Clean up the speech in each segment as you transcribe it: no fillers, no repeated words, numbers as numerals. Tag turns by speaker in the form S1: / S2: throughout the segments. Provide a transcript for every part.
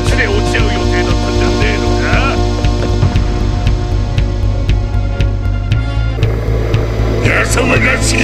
S1: 発で落ち合う予定だったんじゃねえのか。やさまがしい。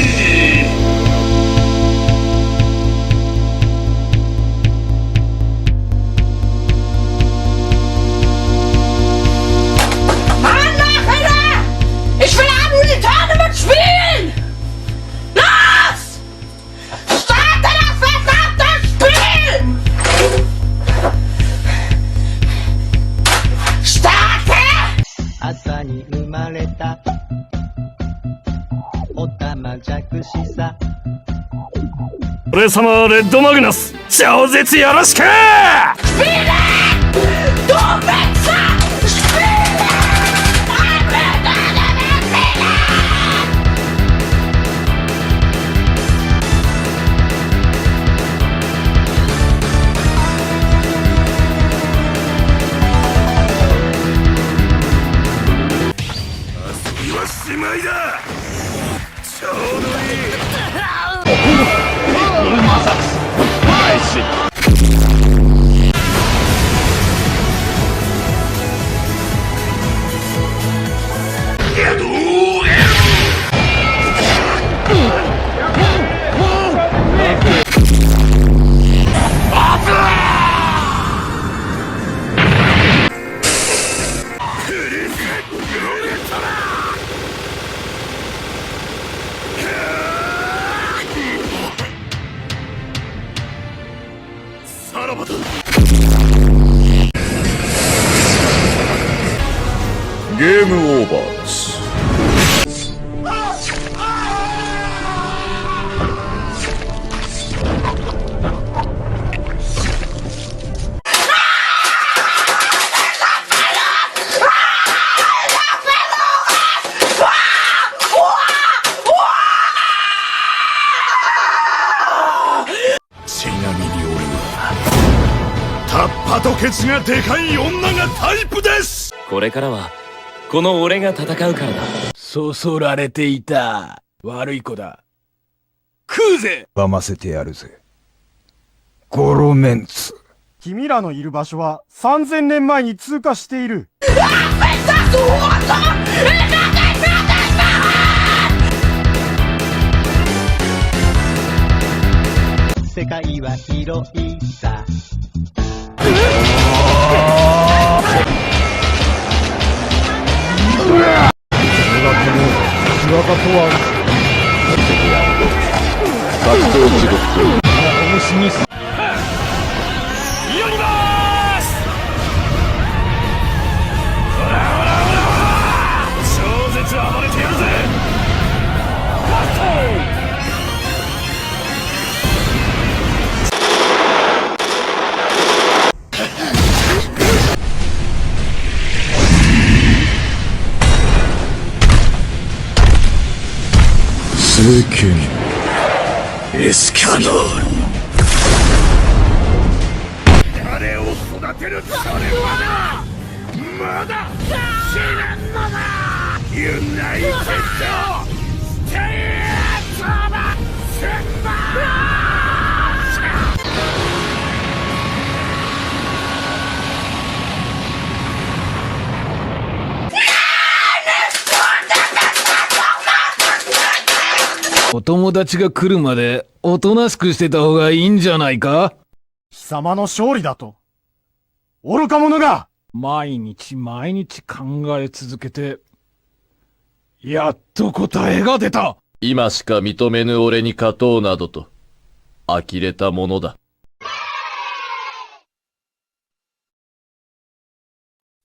S2: 朝に生まれたおたまじゃくしさ。
S1: 俺様レッドマグナス超絶よろしく。しまいだ。ちょうどいゲームオーバーです。ちなみに俺はタッパとケツがでかい女がタイプです。
S3: これからはこの俺が戦うからだ。
S4: そそられていた。悪い子だ。食うぜ。
S5: ばませてやるぜ。ゴロメンツ。
S6: 君らのいる場所は3000年前に通過している。
S2: 世界は広いさ。
S1: 超絶暴れてやるぜ。聖剣エスカノール。彼を育てるそれまだ死なんのだ。ユナイテッドステイツオブシンバー。
S4: お友達が来るまでおとなしくしてた方がいいんじゃないか。
S6: 貴様の勝利だと。愚か者が。
S4: 毎日毎日考え続けて、やっと答えが出た。
S3: 今しか認めぬ俺に勝とうなどと呆れたものだ。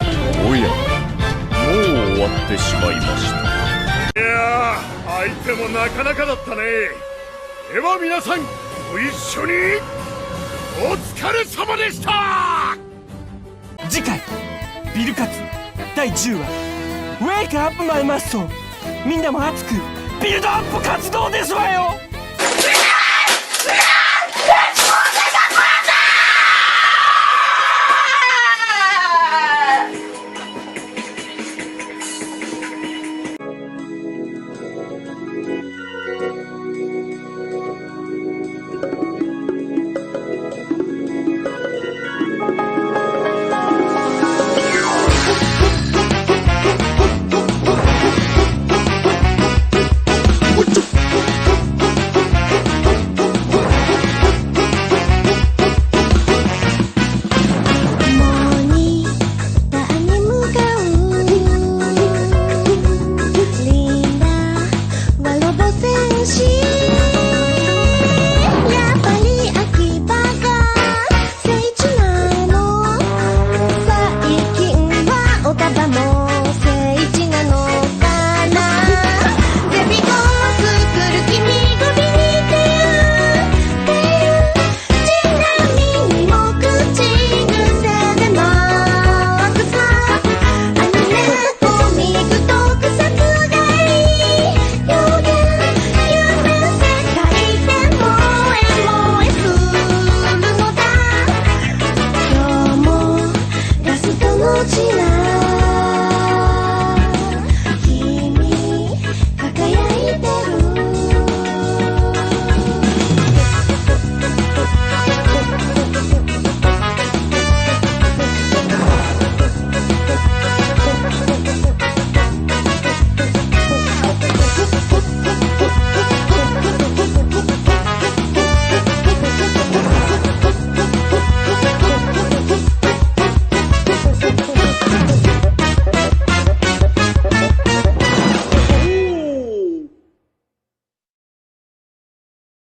S1: おや、もう終わってしまいました。いやー、相手もなかなかだったね。では皆さんご一緒にお疲れ様でした。
S7: 次回ビルカツ第10話ウェイクアップマイマッソ。みんなも熱くビルドアップ活動ですわよ。